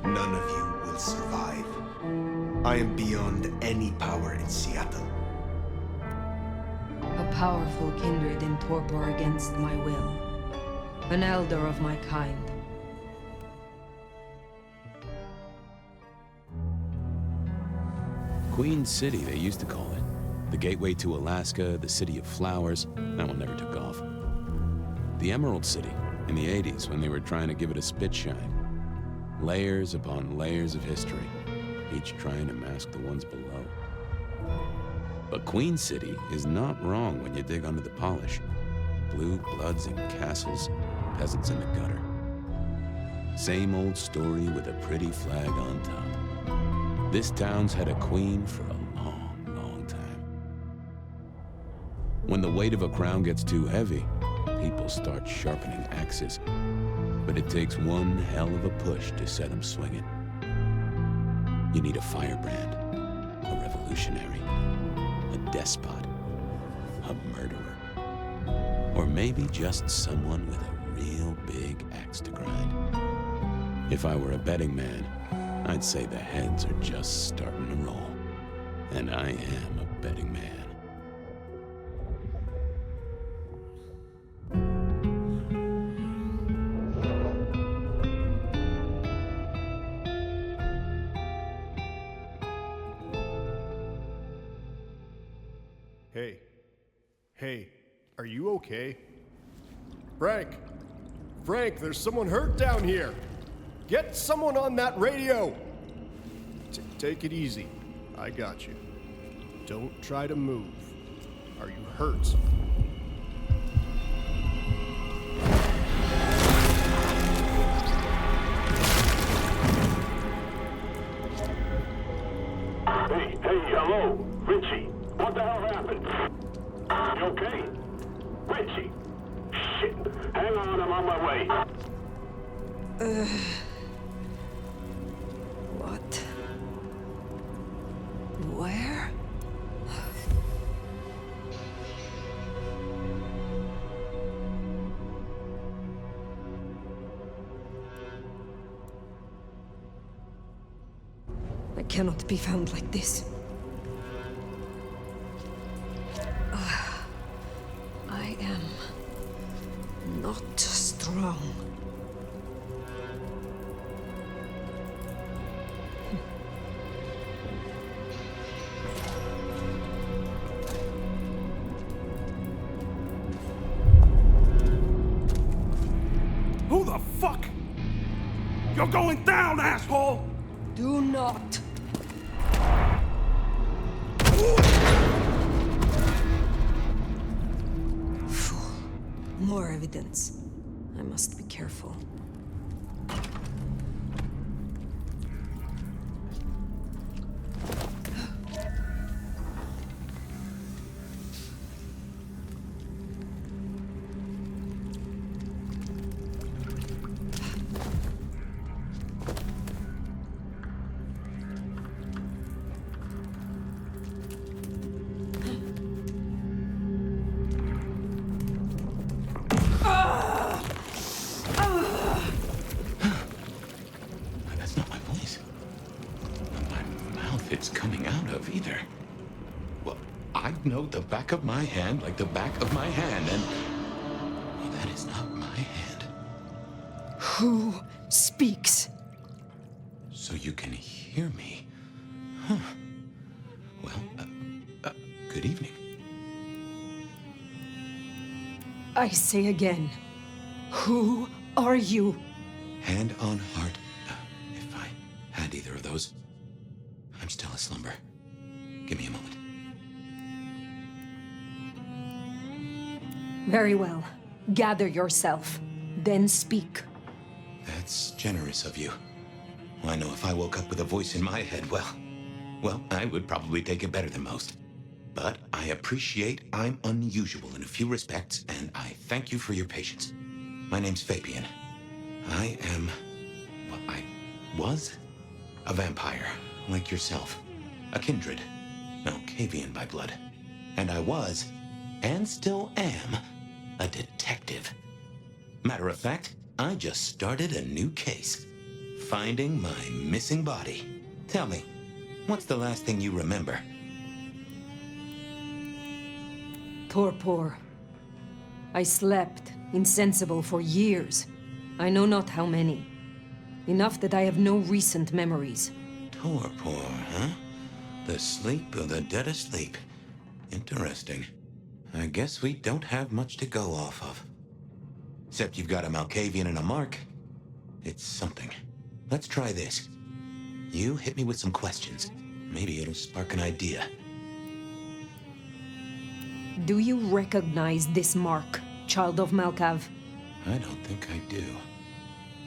None of you will survive. I am beyond any power in Seattle. A powerful kindred in torpor against my will. An elder of my kind. Queen City, they used to call it. The gateway to Alaska, the city of flowers. That one never took off. The Emerald City, in the 80s, when they were trying to give it a spit shine. Layers upon layers of history, each trying to mask the ones below. But Queen City is not wrong when you dig under the polish. Blue bloods and castles, peasants in the gutter. Same old story with a pretty flag on top. This town's had a queen for a long, long time. When the weight of a crown gets too heavy, people start sharpening axes. But it takes one hell of a push to set them swinging. You need a firebrand, a revolutionary, a despot, a murderer, or maybe just someone with a real big axe to grind. If I were a betting man, I'd say the heads are just starting to roll. And I am a betting man. Hey, are you okay? Frank, there's someone hurt down here. Get someone on that radio. Take it easy. I got you. Don't try to move. Are you hurt? Hey, hello, Richie. What the hell happened? You okay? Richie! Shit! Hang on, I'm on my way. What? Where? I cannot be found like this. I am not strong. Who the fuck? You're going down, asshole! Do not. Fool. More evidence. I must be careful. That's not my voice. Not my mouth it's coming out of either. Well, I know the back of my hand like the back of my hand, and that is not my hand. Who speaks? So you can hear me. Huh. Well, good evening. I say again, who are you? Hand on heart, if I had either of those, I'm still aslumber. Give me a moment. Very well. Gather yourself, then speak. That's generous of you. I know if I woke up with a voice in my head, well, I would probably take it better than most. But I appreciate I'm unusual in a few respects, and I thank you for your patience. My name's Fabian. I am, well, I was a vampire, like yourself. A kindred. No, Cavian by blood. And I was, and still am, a detective. Matter of fact, I just started a new case. Finding my missing body. Tell me, what's the last thing you remember? Torpor. I slept, insensible for years. I know not how many. Enough that I have no recent memories. Torpor, huh? The sleep of the dead asleep. Interesting. I guess we don't have much to go off of. Except you've got a Malkavian and a mark. It's something. Let's try this. You hit me with some questions. Maybe it'll spark an idea. Do you recognize this mark, child of Malkav? I don't think I do.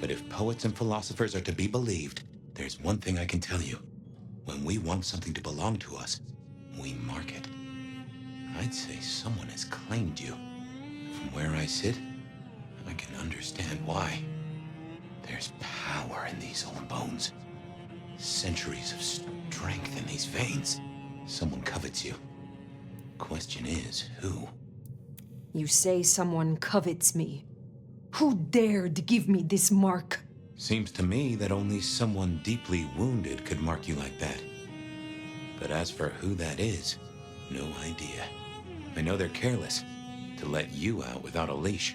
But if poets and philosophers are to be believed, there's one thing I can tell you. When we want something to belong to us, we mark it. I'd say someone has claimed you. From where I sit, I can understand why. There's power in these old bones. Centuries of strength in these veins. Someone covets you. Question is, who? You say someone covets me. Who dared give me this mark? Seems to me that only someone deeply wounded could mark you like that. But as for who that is, no idea. I know they're careless to let you out without a leash.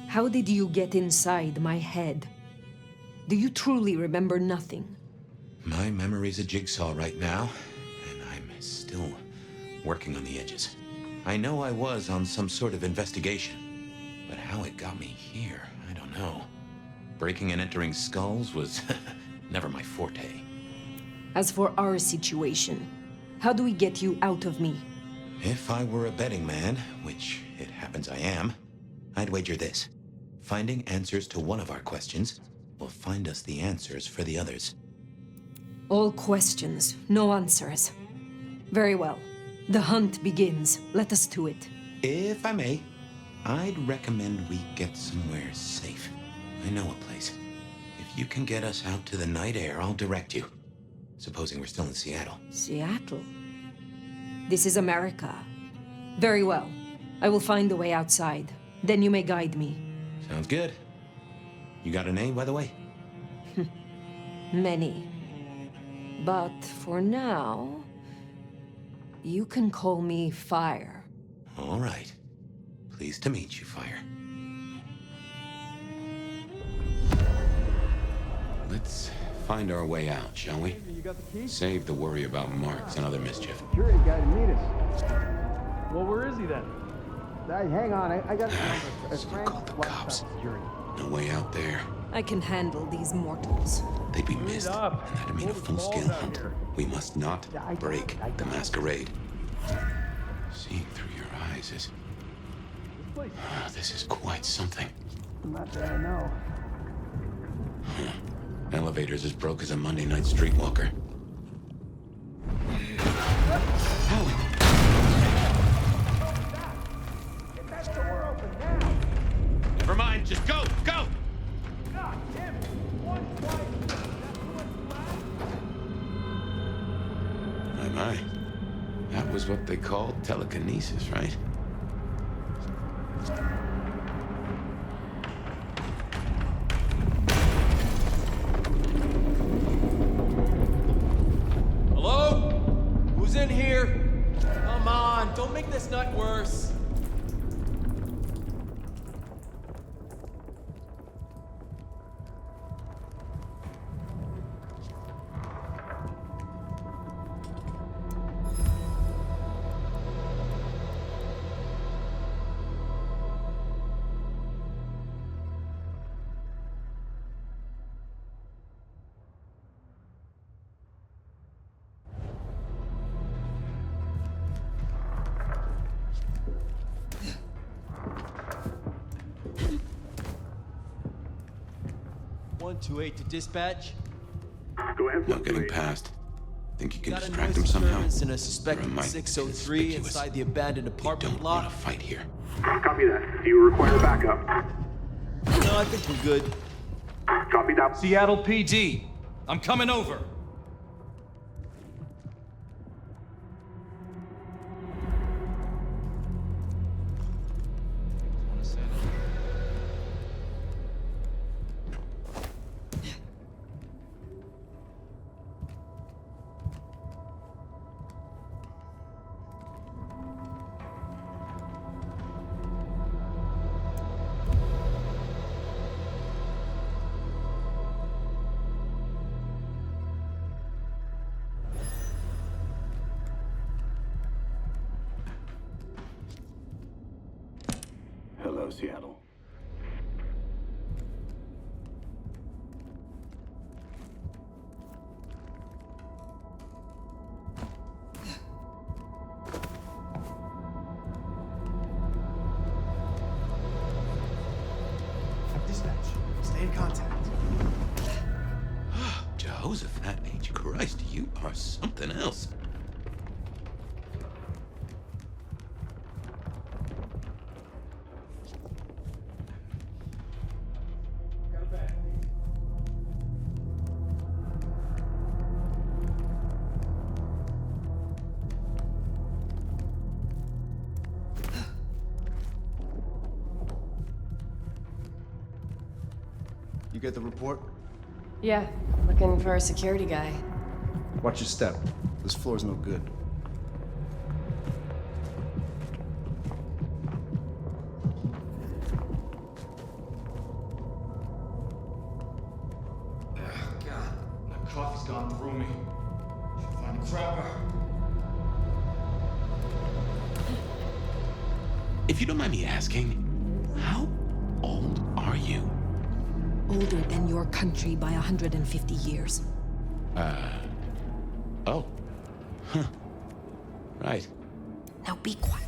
How did you get inside my head? Do you truly remember nothing? My memory's a jigsaw right now, and I'm still working on the edges. I know I was on some sort of investigation, but how it got me here, I don't know. Breaking and entering skulls was never my forte. As for our situation, how do we get you out of me? If I were a betting man, which it happens I am, I'd wager this. Finding answers to one of our questions will find us the answers for the others. All questions, no answers. Very well. The hunt begins. Let us to it. If I may, I'd recommend we get somewhere safe. I know a place. If you can get us out to the night air, I'll direct you. Supposing we're still in Seattle. Seattle? This is America. Very well. I will find a way outside. Then you may guide me. Sounds good. You got a name, by the way? Many. But for now, you can call me Fire. All right. Pleased to meet you, Fire. Let's find our way out, shall we? You got the key? Save the worry about marks and other mischief. Security guy to meet us. Well, where is he then? Hey, hang on, I got a So friend. called the cops. Security. No way out there. I can handle these mortals. They'd be missed, and up. that'd mean a full-scale hunt. We must not break the masquerade. Seeing through your eyes is... This is quite something. Not that I know. Elevator's as broke as a Monday night streetwalker. Howie! Get that door open now! Never mind, just go! Go! God damn it! One twice! My. That was what they called telekinesis, right? Hello? Who's in here? Come on, don't make this night worse. (128) to dispatch. Go ahead. No getting past. Think you can Got a distract noise them somehow? disturbance in a Or suspected am I 603 conspicuous? inside the abandoned We apartment don't want block. to fight here. Copy that. Do you require backup? No, I think we're good. Copy that. Seattle PD. I'm coming over. Seattle. Dispatch, stay in contact. Jehoshaphat H. Christ, you are something else. You get the report? Yeah, looking for a security guy. Watch your step. This floor's no good. God, that coffee's gone through me. Should find a crapper. If you don't mind me asking, how old are you? Older than your country by 150 years. Oh. Huh. Right. Now be quiet.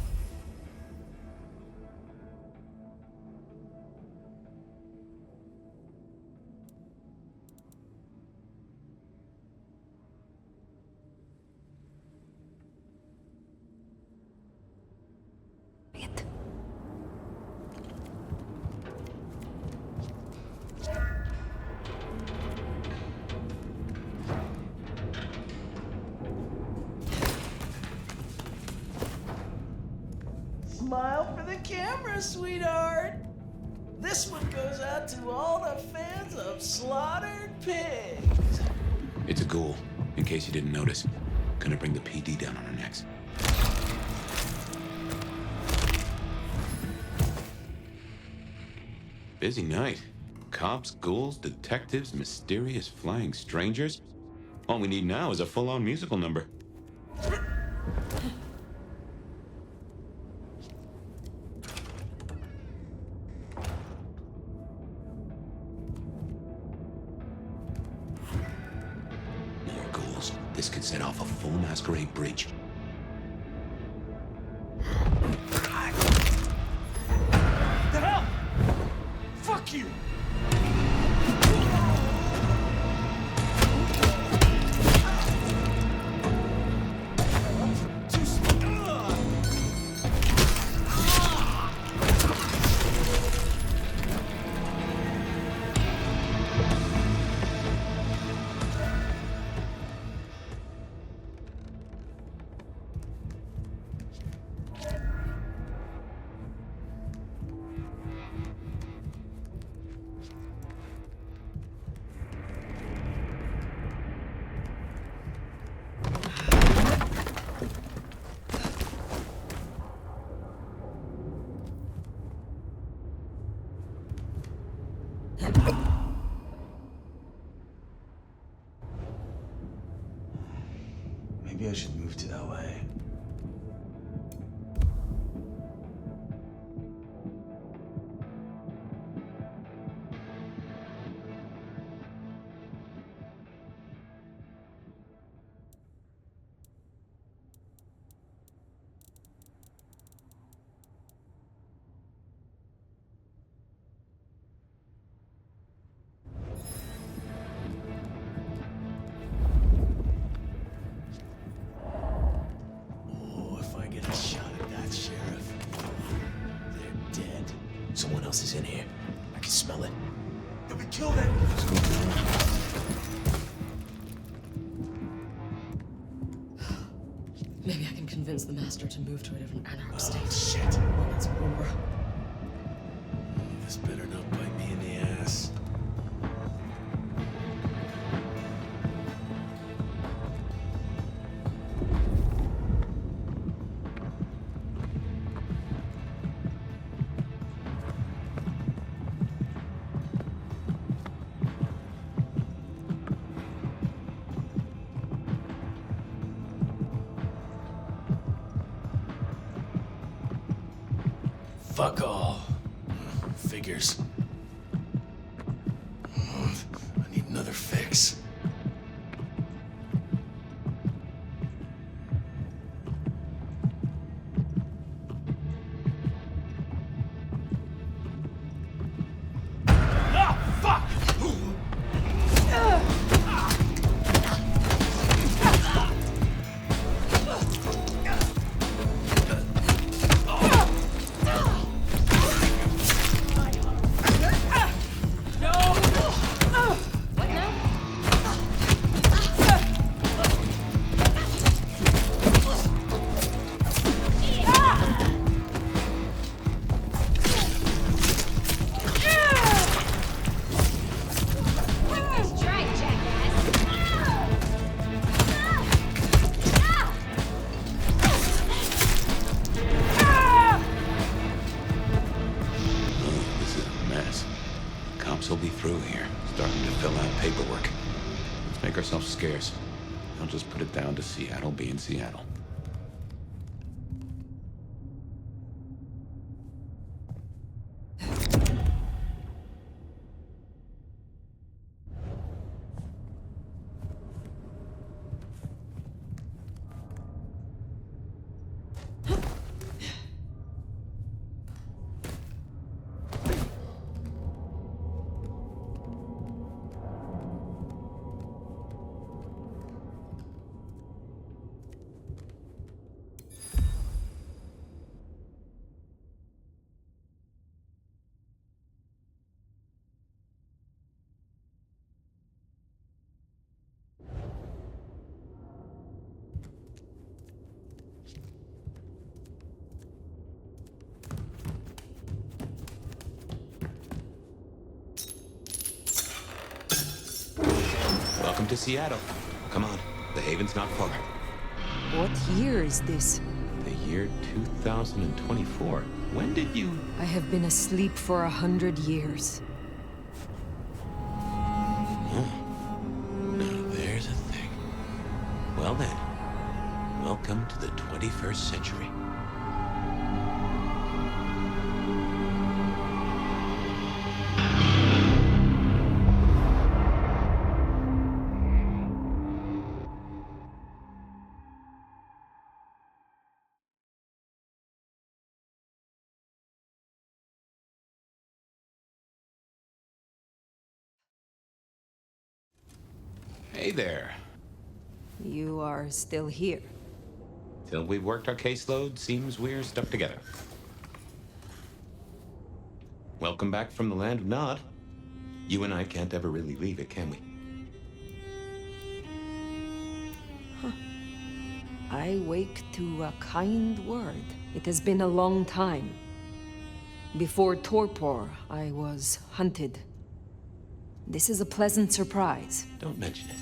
Smile for the camera, sweetheart. This one goes out to all the fans of Slaughtered Pigs. It's a ghoul, in case you didn't notice. Gonna bring the PD down on our necks. Busy night. Cops, ghouls, detectives, mysterious flying strangers. All we need now is a full-on musical number. More ghouls. This could set off a full masquerade breach. The hell? Fuck you! Maybe I should move to LA. Oh, if I get a shot at that sheriff, they're dead. Someone else is in here. I can smell it. Did we kill them? Maybe I can convince the master to move to a different anarch state. Shit. Let's war. This better not bite me in the ass. Fuck all. Figures. Oh, I need another fix. Will be through here, starting to fill out paperwork. Let's make ourselves scarce. I'll just put it down to Seattle being Seattle. Welcome to Seattle. Come on, the Haven's not far. What year is this? The year 2024. When did you... I have been asleep for 100 years. Oh. Now there's a thing. Well then, welcome to the 21st century. Hey there. You are still here. Till we've worked our caseload, seems we're stuck together. Welcome back from the land of Nod. You and I can't ever really leave it, can we? Huh. I wake to a kind word. It has been a long time. Before Torpor, I was hunted. This is a pleasant surprise. Don't mention it.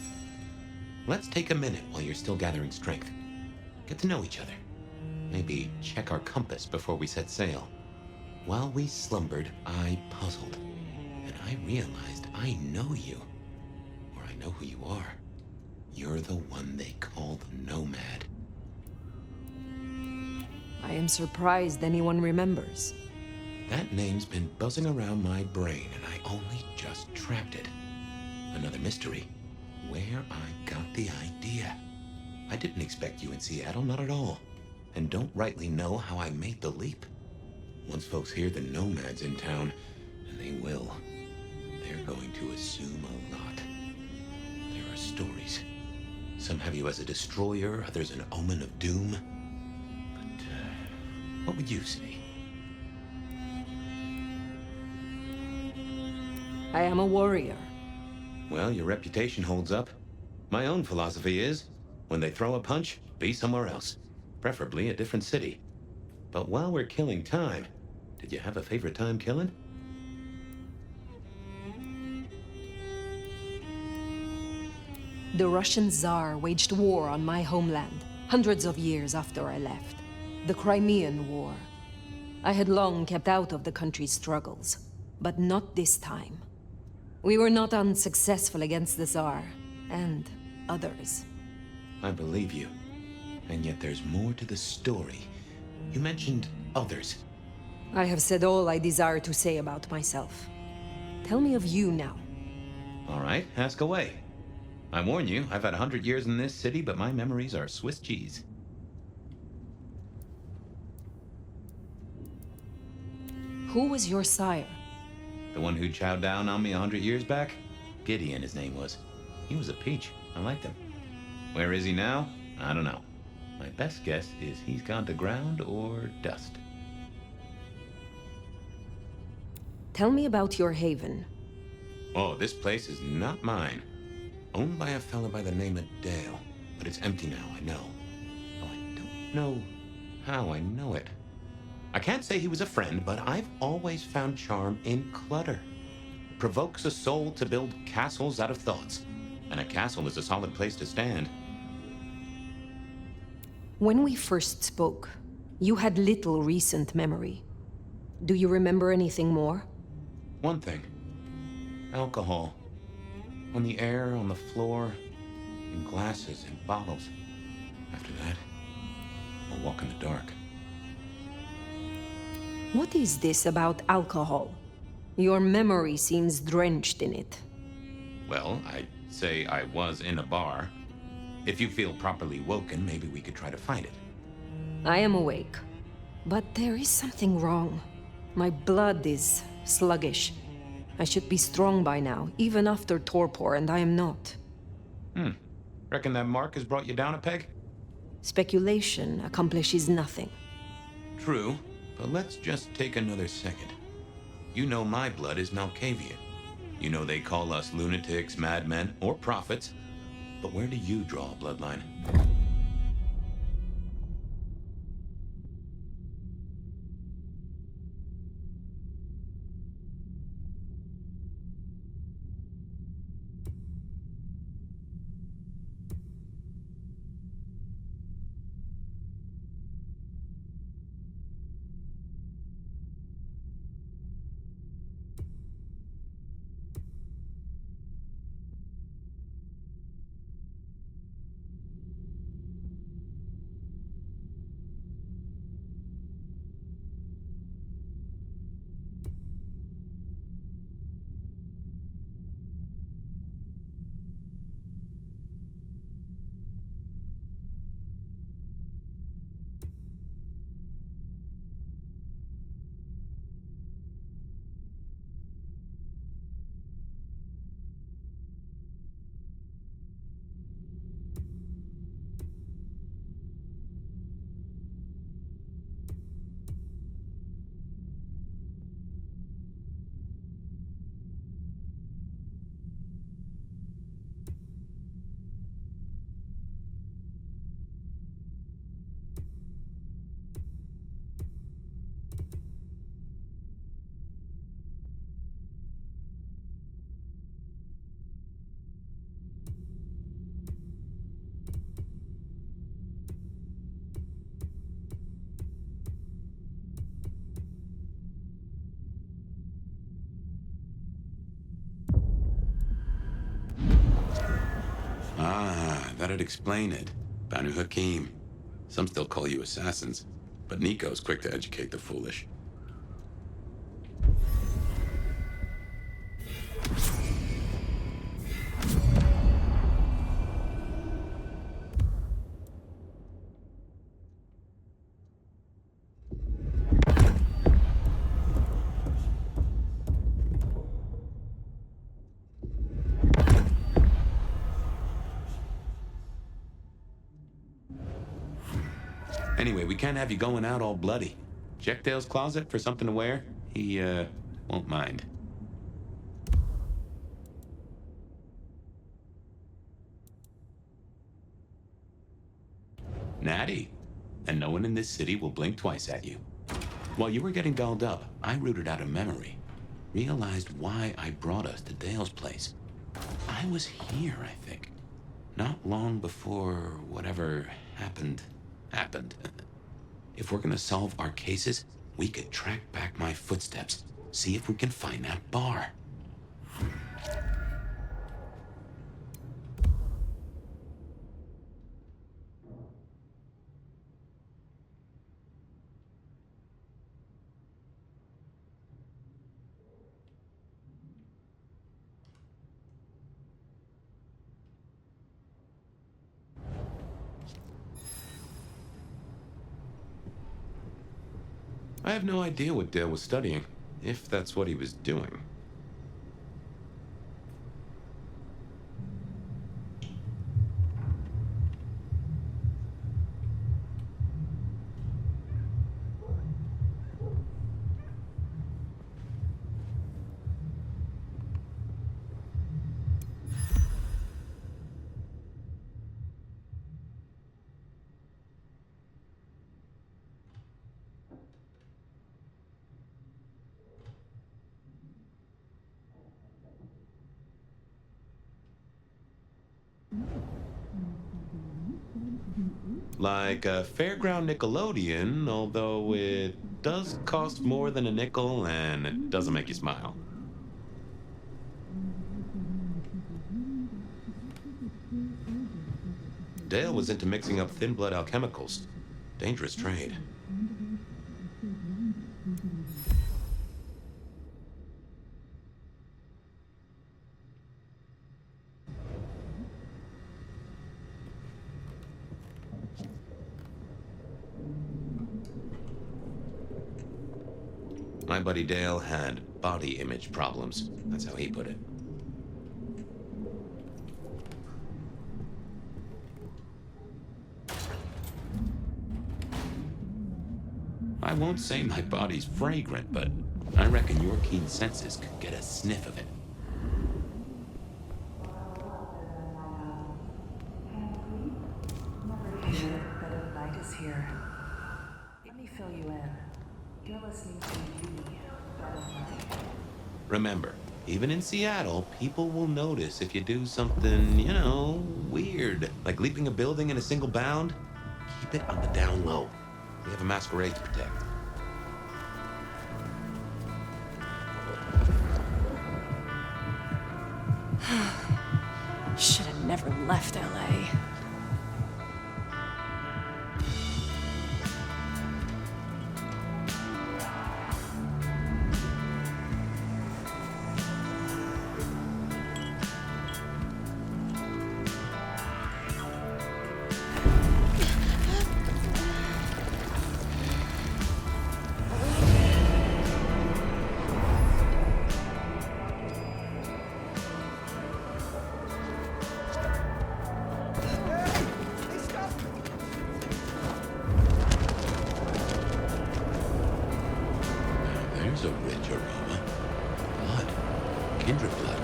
Let's take a minute while you're still gathering strength. Get to know each other. Maybe check our compass before we set sail. While we slumbered, I puzzled. And I realized I know you. Or I know who you are. You're the one they call the Nomad. I am surprised anyone remembers. That name's been buzzing around my brain, and I only just trapped it. Another mystery. Where I got the idea. I didn't expect you in Seattle, not at all. And don't rightly know how I made the leap. Once folks hear the Nomad's in town, and they will, they're going to assume a lot. There are stories. Some have you as a destroyer, others an omen of doom. But, what would you say? I am a warrior. Well, your reputation holds up. My own philosophy is, when they throw a punch, be somewhere else. Preferably a different city. But while we're killing time, did you have a favorite time killing? The Russian Tsar waged war on my homeland, hundreds of years after I left. The Crimean War. I had long kept out of the country's struggles, but not this time. We were not unsuccessful against the Tsar, and others. I believe you. And yet there's more to the story. You mentioned others. I have said all I desire to say about myself. Tell me of you now. All right, ask away. I warn you, I've had 100 years in this city, but my memories are Swiss cheese. Who was your sire? The one who chowed down on me 100 years back? Gideon, his name was. He was a peach. I liked him. Where is he now? I don't know. My best guess is he's gone to ground or dust. Tell me about your haven. Oh, this place is not mine. Owned by a fella by the name of Dale. But it's empty now, I know. Oh, I don't know how I know it. I can't say he was a friend, but I've always found charm in clutter. It provokes a soul to build castles out of thoughts. And a castle is a solid place to stand. When we first spoke, you had little recent memory. Do you remember anything more? One thing. Alcohol. On the air, on the floor, in glasses and bottles. After that, I'll walk in the dark. What is this about alcohol? Your memory seems drenched in it. Well, I'd say I was in a bar. If you feel properly woken, maybe we could try to find it. I am awake, but there is something wrong. My blood is sluggish. I should be strong by now, even after torpor, and I am not. Reckon that mark has brought you down a peg? Speculation accomplishes nothing. True, but let's just take another second. You know my blood is Malkavian. You know they call us lunatics, madmen, or prophets. But where do you draw a bloodline? Ah, that'd explain it. Banu Hakim. Some still call you assassins, but Nico's quick to educate the foolish. Anyway, we can't have you going out all bloody. Check Dale's closet for something to wear. He, won't mind. Natty. And no one in this city will blink twice at you. While you were getting dolled up, I rooted out a memory. Realized why I brought us to Dale's place. I was here, I think. Not long before whatever happened. If we're gonna solve our cases, we could track back my footsteps, see if we can find that bar. I have no idea what Dale was studying, if that's what he was doing. Like a fairground Nickelodeon, although it does cost more than a nickel and it doesn't make you smile. Dale was into mixing up thin blood alchemicals. Dangerous trade. My buddy Dale had body image problems. That's how he put it. I won't say my body's fragrant, but I reckon your keen senses could get a sniff of it. Bit of light is here. Let me fill you in. You're listening to the Bed of Light. Remember, even in Seattle, people will notice if you do something, you know, weird. Like leaping a building in a single bound. Keep it on the down low. We have a masquerade to protect. Should have never left LA. There's a rich aroma. Blood. Kindred blood.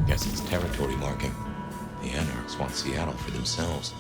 Guess it's territory marking. The Anarchs want Seattle for themselves.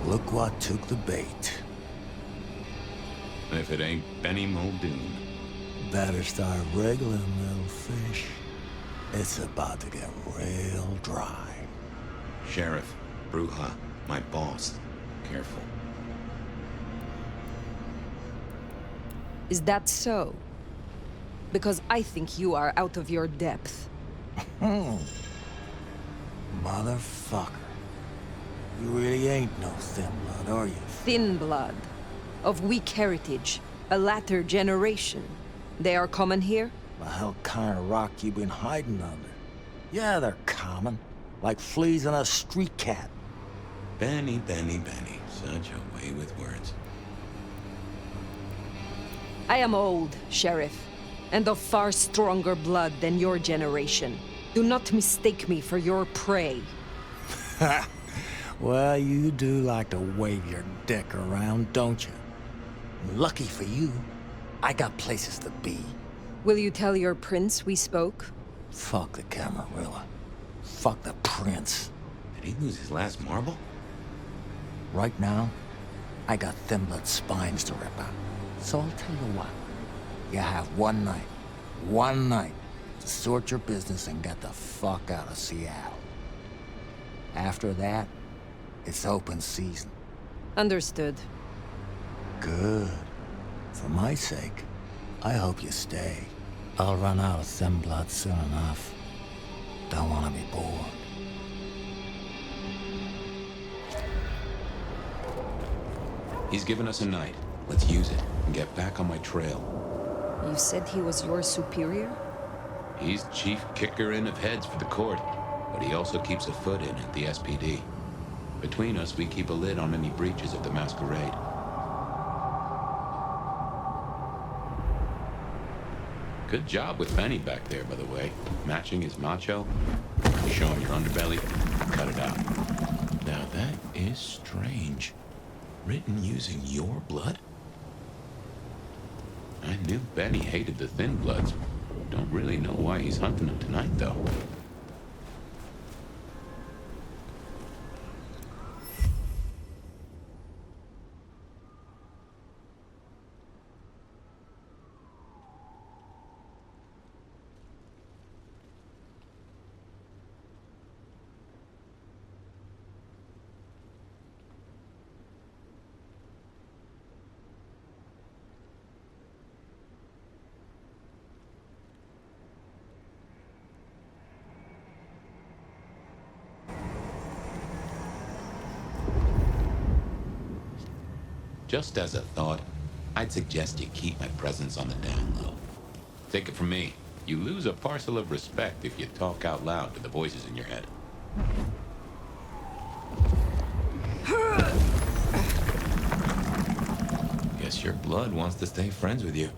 Look what took the bait. If it ain't Benny Muldoon. Better start wriggling, little fish. It's about to get real dry. Sheriff, Bruja, my boss. Careful. Is that so? Because I think you are out of your depth. Motherfucker. You really ain't no thin blood, are you? Thin blood. Of weak heritage. A latter generation. They are common here? The hell kind of rock you been hiding under? Yeah, they're common. Like fleas on a street cat. Benny, Benny, Benny. Such a way with words. I am old, Sheriff, and of far stronger blood than your generation. Do not mistake me for your prey. Well, you do like to wave your dick around, don't you? Lucky for you, I got places to be. Will you tell your prince we spoke? Fuck the Camarilla. Fuck the prince. Did he lose his last marble? Right now, I got thin blood spines to rip out. So I'll tell you what. You have one night, to sort your business and get the fuck out of Seattle. After that, it's open season. Understood. Good. For my sake, I hope you stay. I'll run out of thin blood soon enough. Don't want to be bored. He's given us a night. Let's use it and get back on my trail. You said he was your superior? He's chief kicker-in of heads for the court, but he also keeps a foot in at the SPD. Between us, we keep a lid on any breaches of the Masquerade. Good job with Benny back there, by the way. Matching his macho. You showing your underbelly? Cut it out. Now that is strange. Written using your blood? I knew Benny hated the Thin Bloods. Don't really know why he's hunting them tonight, though. Just as a thought, I'd suggest you keep my presence on the down low. Take it from me, you lose a parcel of respect if you talk out loud to the voices in your head. Guess your blood wants to stay friends with you.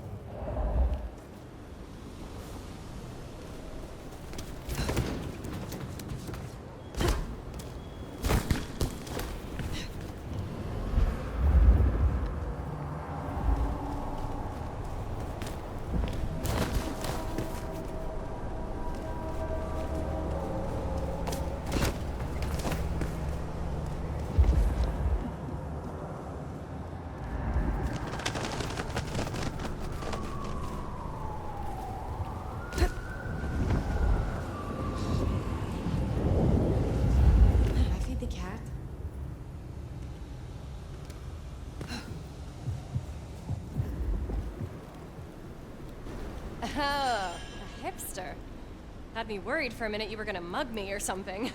Oh, a hipster. Had me worried for a minute you were gonna mug me or something.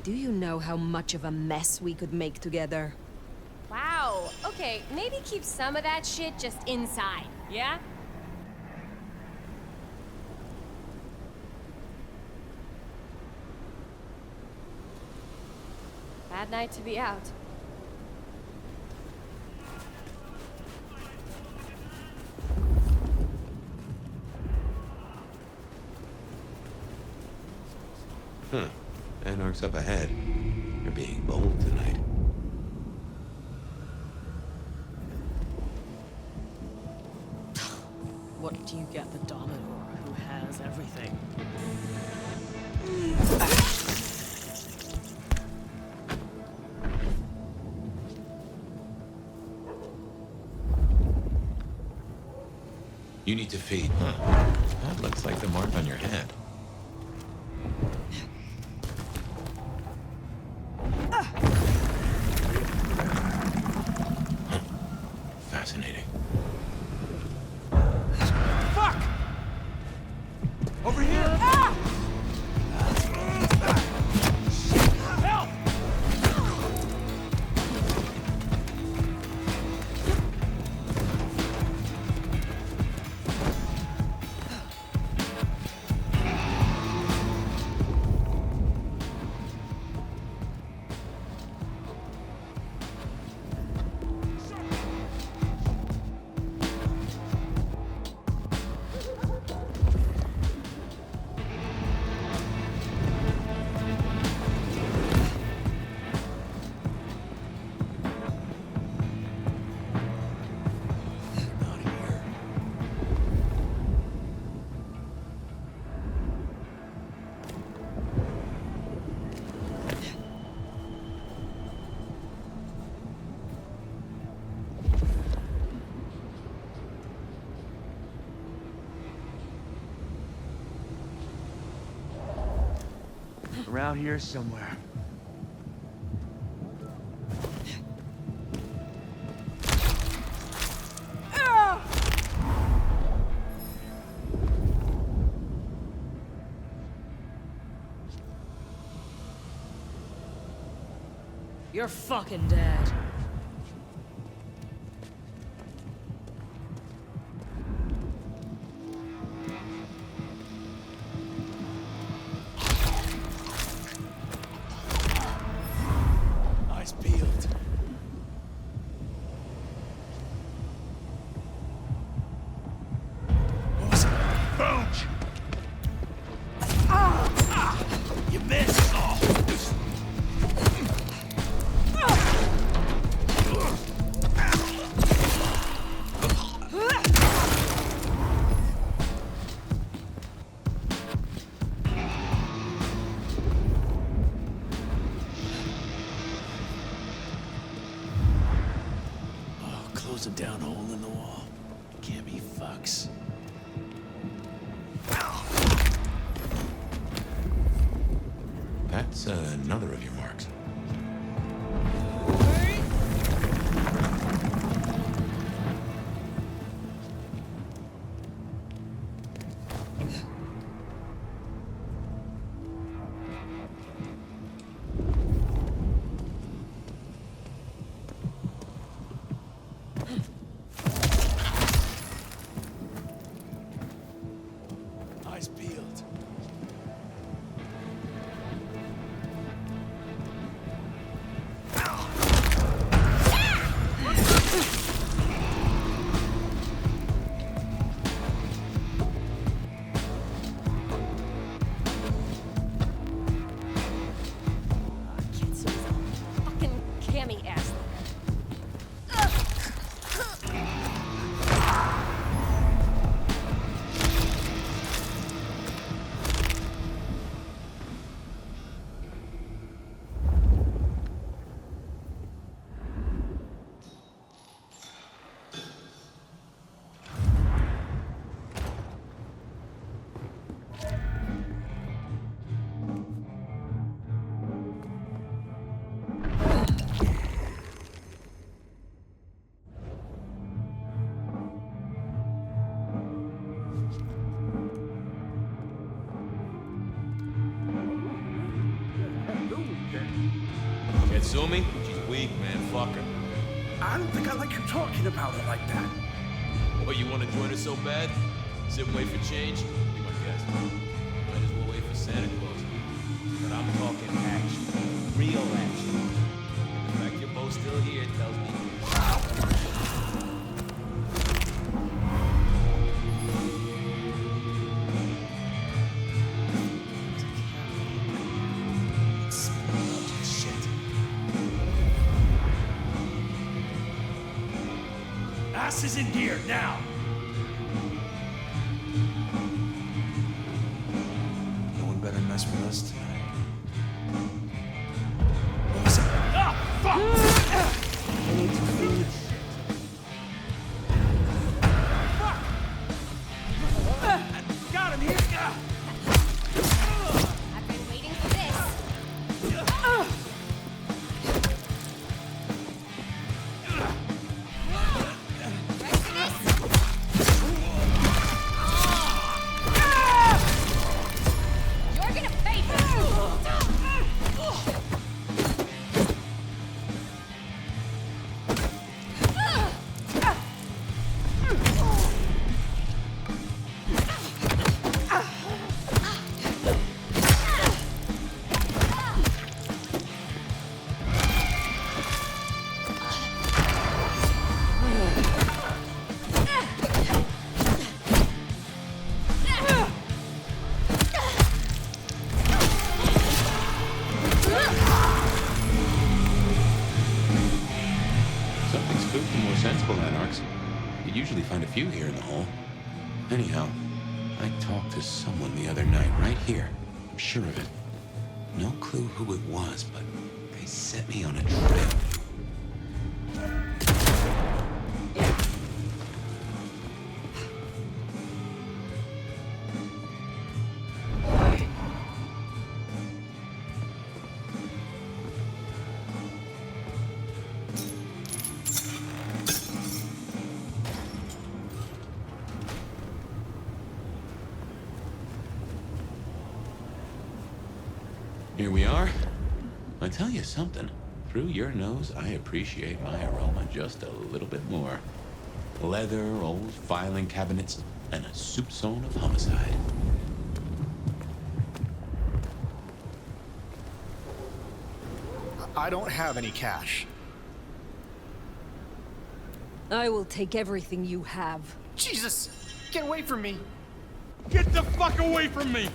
Do you know how much of a mess we could make together? Wow. Okay, maybe keep some of that shit just inside, yeah? Bad night to be out. Huh. Anarch's up ahead. You're being bold tonight. What do you get the Dominor who has everything? You need to feed. Huh. That looks like the mark on your head. Fascinating. Fuck! Over here! Ah! Help! around here somewhere. You're fucking dead. Eyes peeled. What was it? Boom! You missed! Close a down hole in the wall. Can't be fucks. That's another of your marks. Eyes peeled. Kid, so fucking cammy ass. Sumi? She's weak, man. Fuck her. I don't think I like you talking about her like that. What, you want to join her so bad? Sit and wait for change? Be my guest. Might as well wait for Santa Claus. But I'm talking action. Real action. The fact you're both still here tells me. Asses in gear, now! No one better mess with us tonight. What was it? Ah, fuck! I need to feed. Got him here! I've been waiting for this. You're gonna pay for this. Something spooky more sensible than Arcs. You'd usually find a few here in the hole. Anyhow, I talked to someone the other night, right here. I'm sure of it. No clue who it was, but they set me on a trail. Here we are. I tell you something. Through your nose, I appreciate my aroma just a little bit more. Leather, old filing cabinets, and a soup zone of homicide. I don't have any cash. I will take everything you have. Jesus! Get away from me! Get the fuck away from me!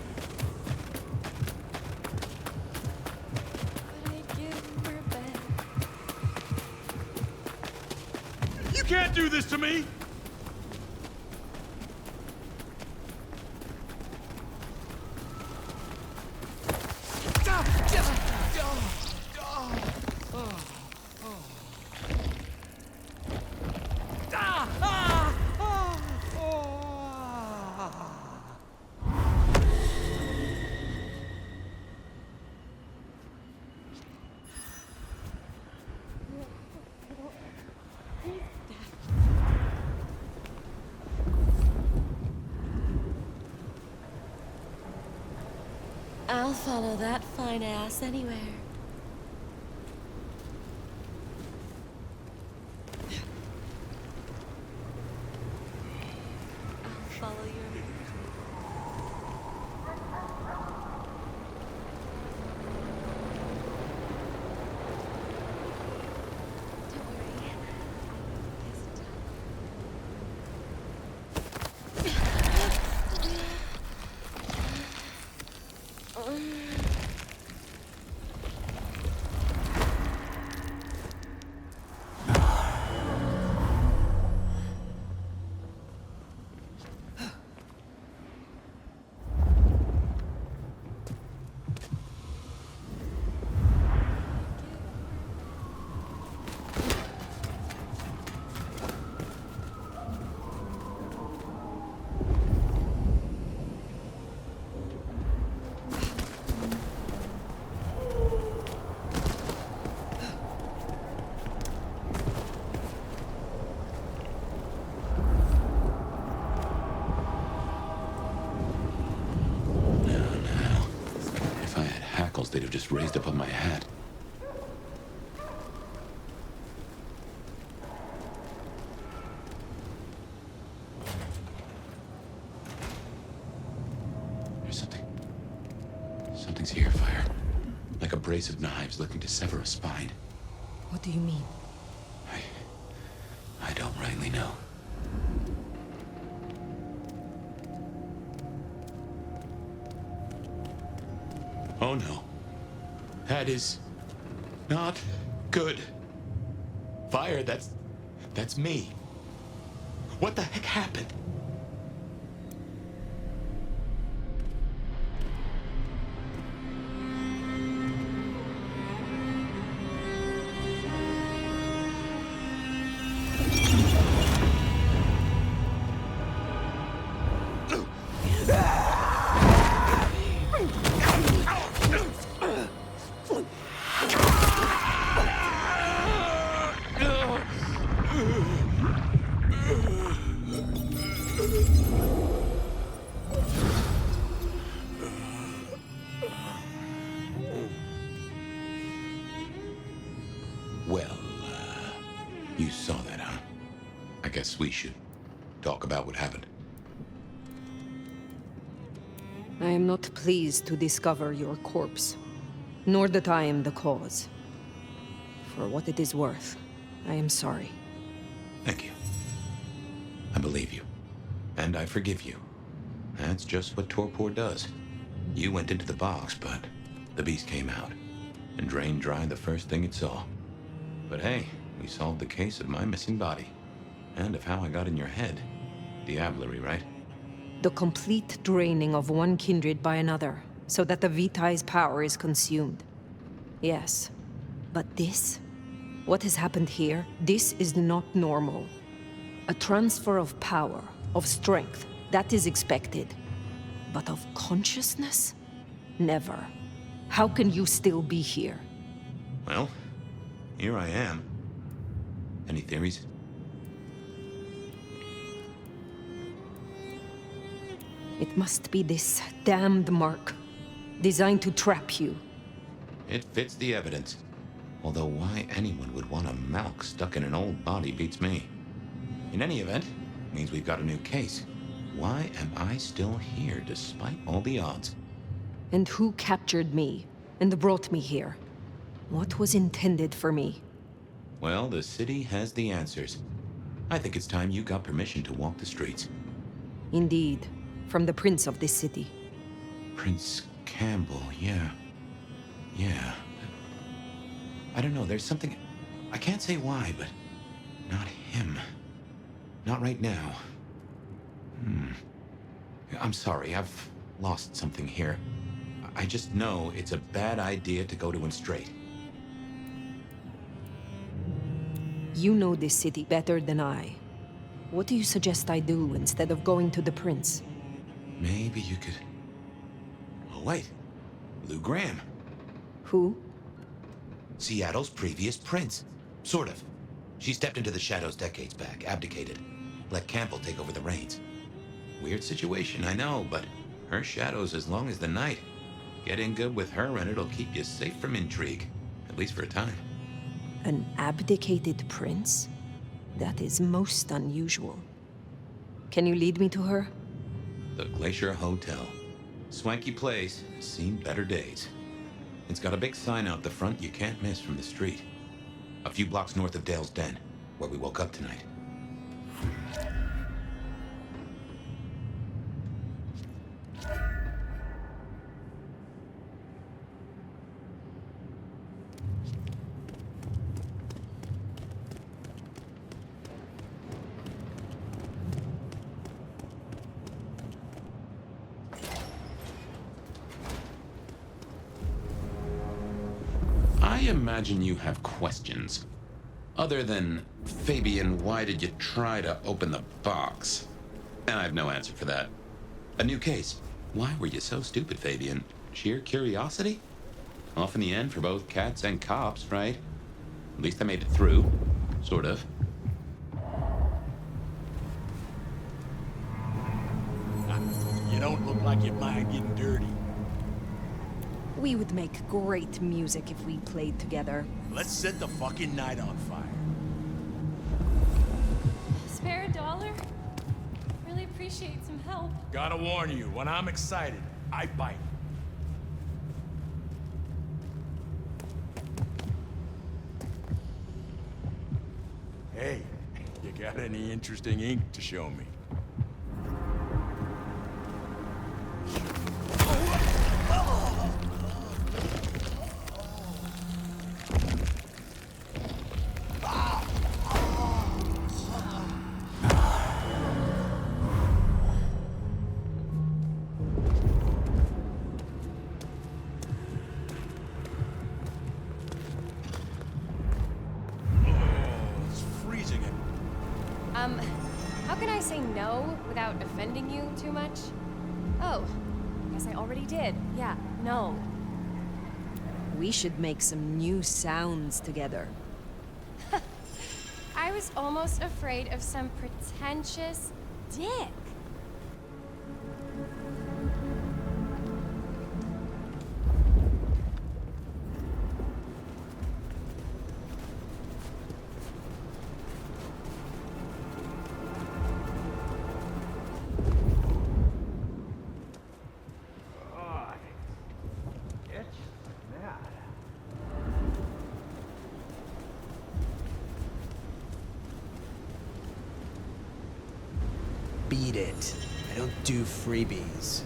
You can't do this to me! I'll follow that fine ass anywhere. I'll follow your... They'd have just raised up on my hat. There's something. Something's here, Fire. Like a brace of knives looking to sever a spine. What do you mean? I don't rightly know. Oh no. That is not good. Fire, that's me. What the heck happened? Well, you saw that, huh? I guess we should talk about what happened. I am not pleased to discover your corpse, nor that I am the cause. For what it is worth, I am sorry. Thank you. I believe you. And I forgive you. That's just what torpor does. You went into the box, but the beast came out and drained dry the first thing it saw. But hey, we solved the case of my missing body. And of how I got in your head. Diablerie, right? The complete draining of one kindred by another, so that the Vitae's power is consumed. Yes. But this? What has happened here? This is not normal. A transfer of power, of strength, that is expected. But of consciousness? Never. How can you still be here? Well, here I am. Any theories? It must be this damned mark, designed to trap you. It fits the evidence. Although why anyone would want a Malk stuck in an old body beats me. In any event, means we've got a new case. Why am I still here despite all the odds? And who captured me and brought me here? What was intended for me? Well, the city has the answers. I think it's time you got permission to walk the streets. Indeed, from the prince of this city. Prince Campbell, yeah. Yeah. I don't know, there's something... I can't say why, but... not him. Not right now. I'm sorry, I've lost something here. I just know it's a bad idea to go to him straight. You know this city better than I. What do you suggest I do instead of going to the prince? Maybe you could... Oh, wait. Lou Graham. Who? Seattle's previous prince. Sort of. She stepped into the shadows decades back, abdicated. Let Campbell take over the reins. Weird situation, I know, but her shadow's as long as the night. Get in good with her and it'll keep you safe from intrigue. At least for a time. An abdicated prince? That is most unusual. Can you lead me to her? The Glacier Hotel. Swanky place, seen better days. It's got a big sign out the front you can't miss from the street. A few blocks north of Dale's Den, where we woke up tonight. I imagine you have questions. Other than, Fabian, why did you try to open the box? And I have no answer for that. A new case. Why were you so stupid, Fabian? Sheer curiosity? Off in the end for both cats and cops, right? At least I made it through. Sort of. You don't look like you mind getting dirty. We would make great music if we played together. Let's set the fucking night on fire. Spare $1? Really appreciate some help. Gotta warn you, when I'm excited, I bite. Hey, you got any interesting ink to show me? How can I say no without offending you too much? Oh, I guess I already did. Yeah, no. We should make some new sounds together. I was almost afraid of some pretentious dick. Beat it. I don't do freebies.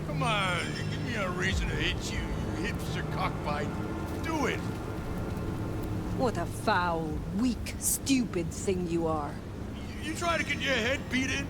Come on, give me a reason to hit you, you hipster cockfight. Do it! What a foul, weak, stupid thing you are. You try to get your head beat in?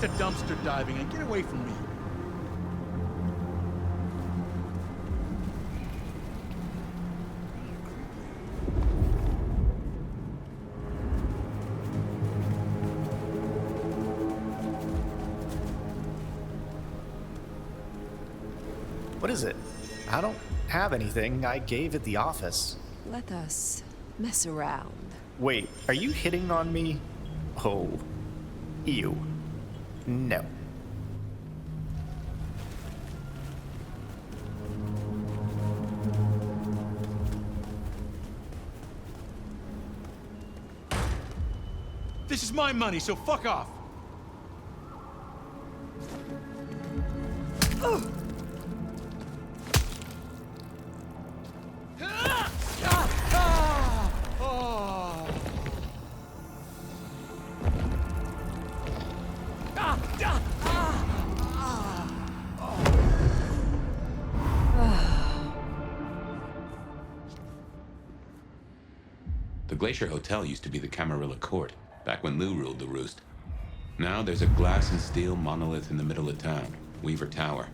to dumpster diving and get away from me. What is it? I don't have anything. I gave at the office. Let us mess around. Wait, are you hitting on me? Oh. Ew. No. This is my money, so fuck off. The Glacier Hotel used to be the Camarilla Court, back when Lou ruled the roost. Now there's a glass and steel monolith in the middle of town, Weaver Tower.